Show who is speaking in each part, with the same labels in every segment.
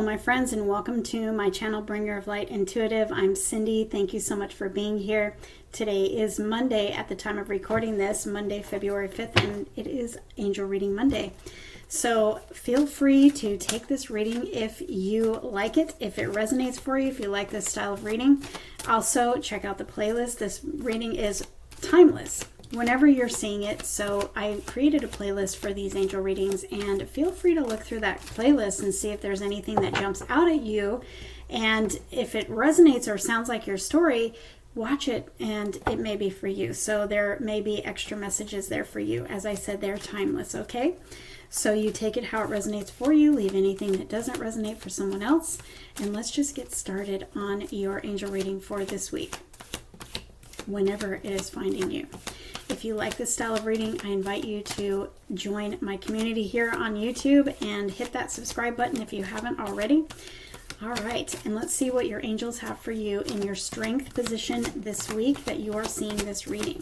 Speaker 1: Hello my friends, and welcome to my channel Bringer of Light Intuitive. I'm Cindy. Thank you so much for being here. Today is Monday at the time of recording this, Monday, February 5th, and it is Angel Reading Monday. So feel free to take this reading if you like it, if it resonates for you, if you like this style of reading. Also, check out the playlist. This reading is timeless whenever you're seeing it. So I created a playlist for these angel readings, and feel free to look through that playlist and see if there's anything that jumps out at you. And if it resonates or sounds like your story, watch it and it may be for you. So there may be extra messages there for you. As I said, they're timeless, okay? So you take it how it resonates for you, leave anything that doesn't resonate for someone else, and let's just get started on your angel reading for this week, whenever it is finding you. If you like this style of reading, I invite you to join my community here on YouTube and hit that subscribe button if you haven't already. All right, and let's see what your angels have for you in your strength position this week that you are seeing this reading.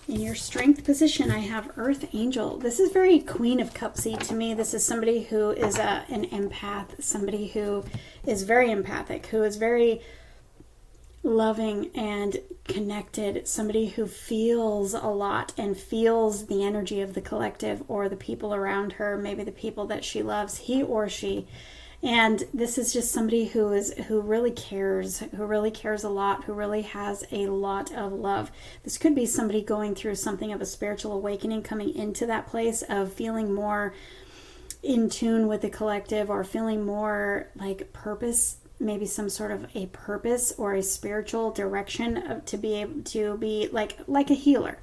Speaker 1: In your strength position, I have Earth Angel. This is very Queen of Cupsy to me. This is somebody who is an empath, somebody who is very empathic, who is very loving and connected, somebody who feels a lot and feels the energy of the collective or the people around her, maybe the people that she loves, he or she. And this is just somebody who really cares a lot, who really has a lot of love. This could be somebody going through something of a spiritual awakening, coming into that place of feeling more in tune with the collective, or feeling more like purpose, maybe some sort of a purpose or a spiritual direction to be able to be like a healer.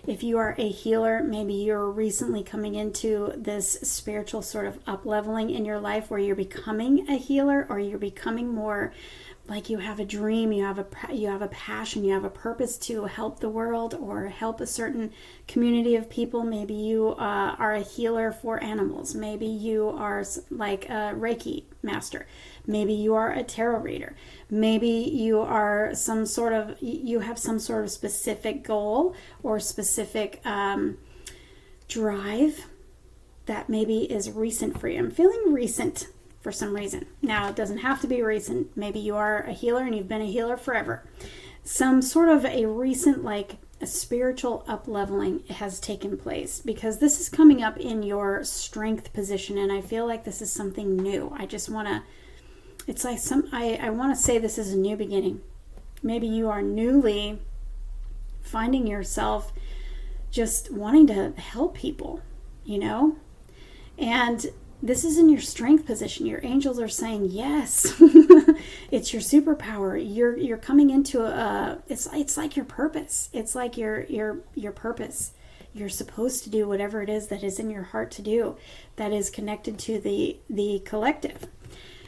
Speaker 1: If you are a healer, maybe you're recently coming into this spiritual sort of up-leveling in your life where you're becoming a healer, or you're becoming more like you have a dream, you have a passion, you have a purpose to help the world or help a certain community of people. Maybe you are a healer for animals. Maybe you are like a Reiki master. Maybe you are a tarot reader. Maybe you are you have some sort of specific goal or specific drive that maybe is recent for you. I'm feeling recent for some reason. Now, it doesn't have to be recent. Maybe you are a healer and you've been a healer forever. Some sort of a recent, like a spiritual up-leveling has taken place, because this is coming up in your strength position, and I feel like this is something new. I just want to, it's like I want to say this is a new beginning. Maybe you are newly finding yourself just wanting to help people, and this is in your strength position. Your angels are saying yes. It's your superpower. You're coming into it's like your purpose. It's like your purpose. You're supposed to do whatever it is that is in your heart to do, that is connected to the collective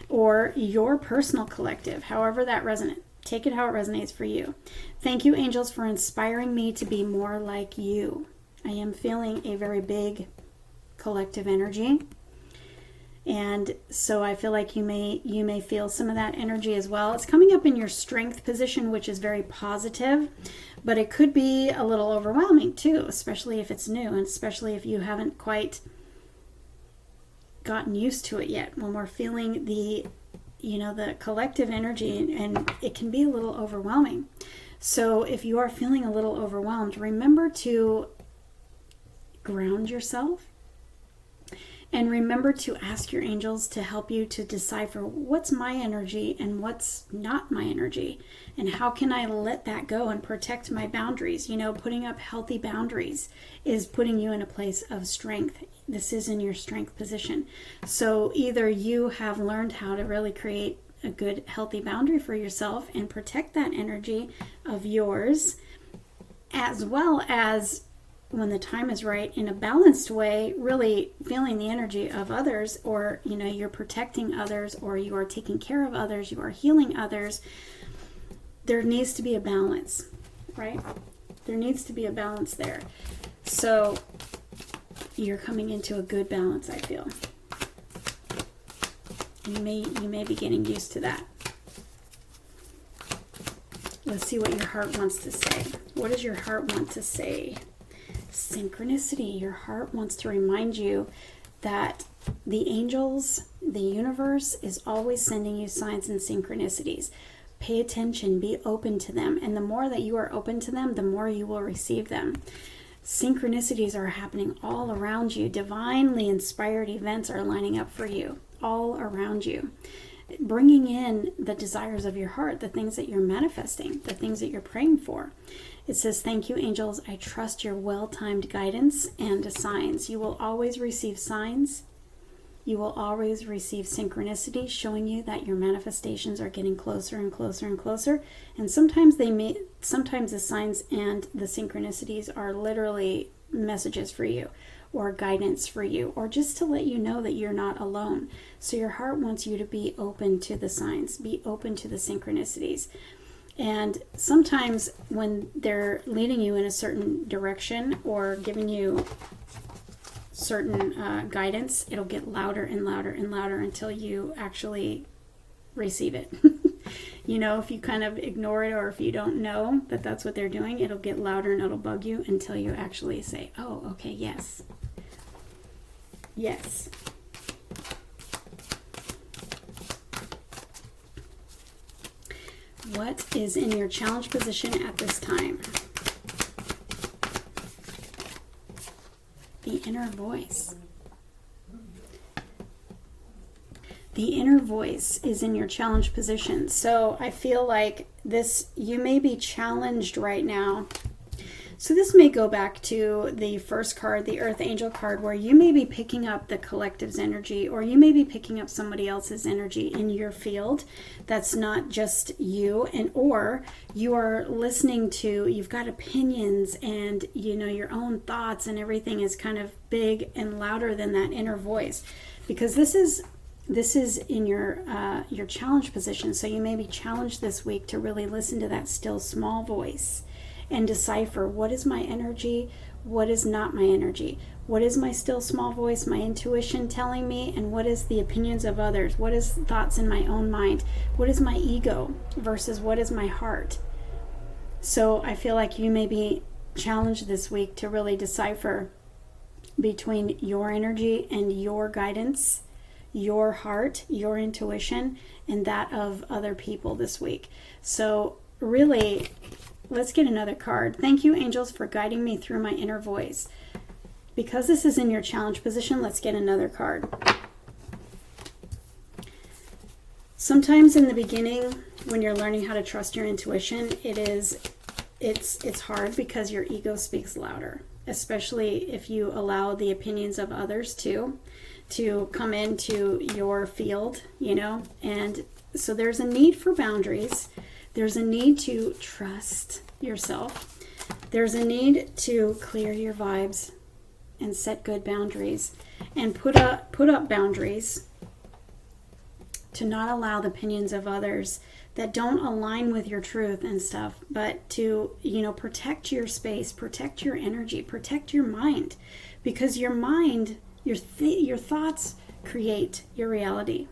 Speaker 1: or your personal collective, however that resonates. Take it how it resonates for you. Thank you, angels, for inspiring me to be more like you. I am feeling a very big collective energy. And so I feel like you may feel some of that energy as well. It's coming up in your strength position, which is very positive, but it could be a little overwhelming too, especially if it's new, and especially if you haven't quite gotten used to it yet. When we're feeling the collective energy, and it can be a little overwhelming. So if you are feeling a little overwhelmed, remember to ground yourself. And remember to ask your angels to help you to decipher what's my energy and what's not my energy. And how can I let that go and protect my boundaries? Putting up healthy boundaries is putting you in a place of strength. This is in your strength position. So either you have learned how to really create a good, healthy boundary for yourself and protect that energy of yours, as well as when the time is right, in a balanced way, really feeling the energy of others, or you're protecting others, or you are taking care of others, you are healing others. There needs to be a balance, right? There needs to be a balance there. So you're coming into a good balance, I feel. You may be getting used to that. Let's see what your heart wants to say. What does your heart want to say? Synchronicity. Your heart wants to remind you that the angels, the universe is always sending you signs and synchronicities. Pay attention, be open to them. And the more that you are open to them, the more you will receive them. Synchronicities are happening all around you. Divinely inspired events are lining up for you all around you, bringing in the desires of your heart, the things that you're manifesting, the things that you're praying for. It says, thank you, angels. I trust your well-timed guidance and signs. You will always receive signs. You will always receive synchronicity showing you that your manifestations are getting closer and closer and closer. And sometimes sometimes the signs and the synchronicities are literally messages for you, or guidance for you, or just to let you know that you're not alone. So your heart wants you to be open to the signs, be open to the synchronicities. And sometimes when they're leading you in a certain direction or giving you certain guidance, it'll get louder and louder and louder until you actually receive it. You know, if you kind of ignore it, or if you don't know that that's what they're doing, it'll get louder and it'll bug you until you actually say, oh, okay, yes. Yes. What is in your challenge position at this time? The inner voice. The inner voice is in your challenge position. So I feel like you may be challenged right now. So this may go back to the first card, the Earth Angel card, where you may be picking up the collective's energy, or you may be picking up somebody else's energy in your field that's not just you, or you are listening to, you've got opinions and your own thoughts, and everything is kind of big and louder than that inner voice, because this is in your challenge position. So you may be challenged this week to really listen to that still small voice and decipher, what is my energy, what is not my energy, what is my still small voice, my intuition telling me, and what is the opinions of others, what is thoughts in my own mind, what is my ego versus what is my heart. So I feel like you may be challenged this week to really decipher between your energy and your guidance, your heart, your intuition, and that of other people this week. So really, let's get another card. Thank you, angels, for guiding me through my inner voice. Because this is in your challenge position, let's get another card. Sometimes in the beginning, when you're learning how to trust your intuition, it's hard because your ego speaks louder, especially if you allow the opinions of others to come into your field, and so there's a need for boundaries. There's a need to trust yourself. There's a need to clear your vibes and set good boundaries and put up boundaries to not allow the opinions of others that don't align with your truth and stuff, but to, protect your space, protect your energy, protect your mind, because your mind, your thoughts create your reality.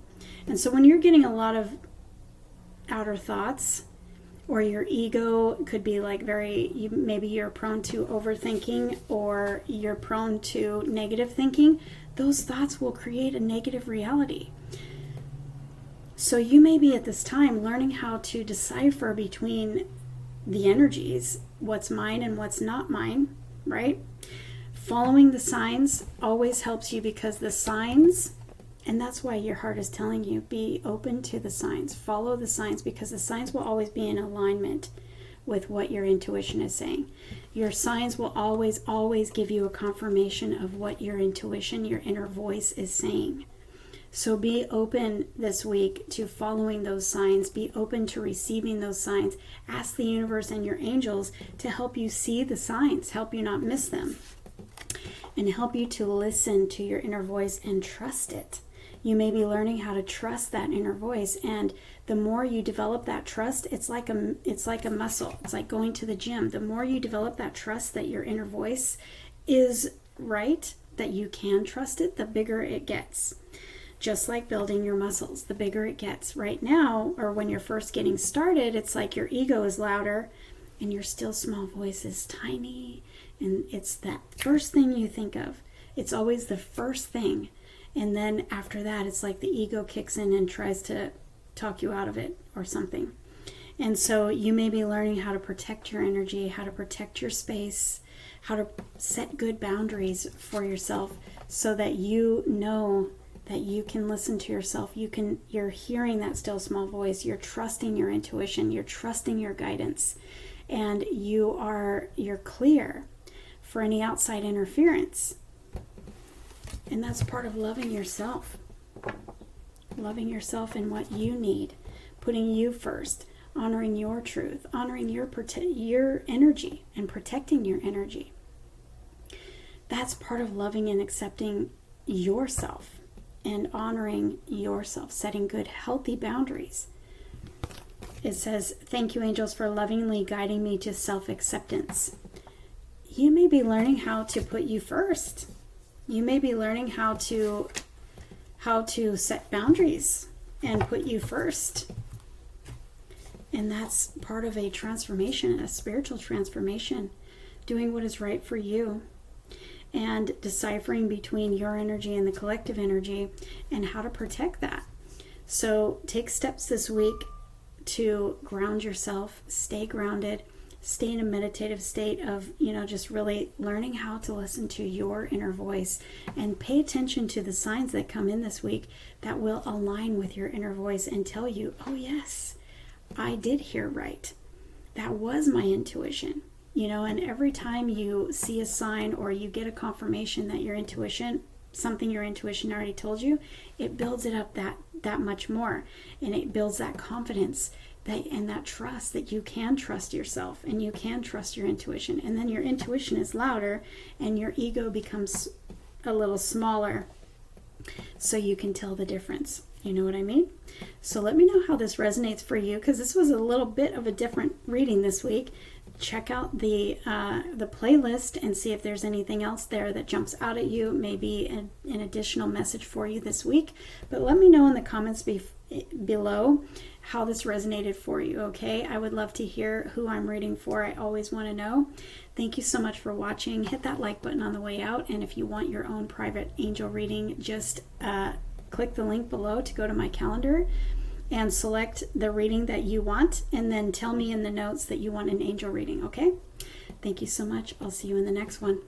Speaker 1: And so when you're getting a lot of outer thoughts, or your ego could be like maybe you're prone to overthinking, or you're prone to negative thinking, those thoughts will create a negative reality. So you may be at this time learning how to decipher between the energies, what's mine and what's not mine, right? Following the signs always helps you, because the signs, and that's why your heart is telling you, be open to the signs. Follow the signs, because the signs will always be in alignment with what your intuition is saying. Your signs will always, always give you a confirmation of what your intuition, your inner voice is saying. So be open this week to following those signs. Be open to receiving those signs. Ask the universe and your angels to help you see the signs, help you not miss them, and help you to listen to your inner voice and trust it. You may be learning how to trust that inner voice, and the more you develop that trust, it's like a muscle. It's like going to the gym. The more you develop that trust that your inner voice is right, that you can trust it, the bigger it gets. Just like building your muscles, the bigger it gets. Right now, or when you're first getting started, it's like your ego is louder and your still small voice is tiny, and it's that first thing you think of. It's always the first thing. And then after that, it's like the ego kicks in and tries to talk you out of it or something. And so you may be learning how to protect your energy, how to protect your space, how to set good boundaries for yourself so that you know that you can listen to yourself. You're hearing that still small voice. You're trusting your intuition. You're trusting your guidance. And you're clear for any outside interference. And that's part of loving yourself. Loving yourself and what you need. Putting you first. Honoring your truth. Honoring your energy and protecting your energy. That's part of loving and accepting yourself and honoring yourself, setting good, healthy boundaries. It says, thank you, angels, for lovingly guiding me to self-acceptance. You may be learning how to put you first. You may be learning how to set boundaries and put you first. And that's part of a transformation, a spiritual transformation, doing what is right for you and deciphering between your energy and the collective energy and how to protect that. So take steps this week to ground yourself, stay grounded, stay in a meditative state of, just really learning how to listen to your inner voice and pay attention to the signs that come in this week that will align with your inner voice and tell you, oh yes, I did hear right. That was my intuition. And every time you see a sign or you get a confirmation that something your intuition already told you, it builds it up that much more. And it builds that confidence and that trust that you can trust yourself and you can trust your intuition. And then your intuition is louder and your ego becomes a little smaller so you can tell the difference. You know what I mean? So let me know how this resonates for you, because this was a little bit of a different reading this week. Check out the playlist and see if there's anything else there that jumps out at you, maybe an additional message for you this week. But let me know in the comments below how this resonated for you, okay? I would love to hear who I'm reading for. I always want to know. Thank you so much for watching. Hit that like button on the way out, and if you want your own private angel reading, just click the link below to go to my calendar and select the reading that you want, and then tell me in the notes that you want an angel reading, okay? Thank you so much. I'll see you in the next one.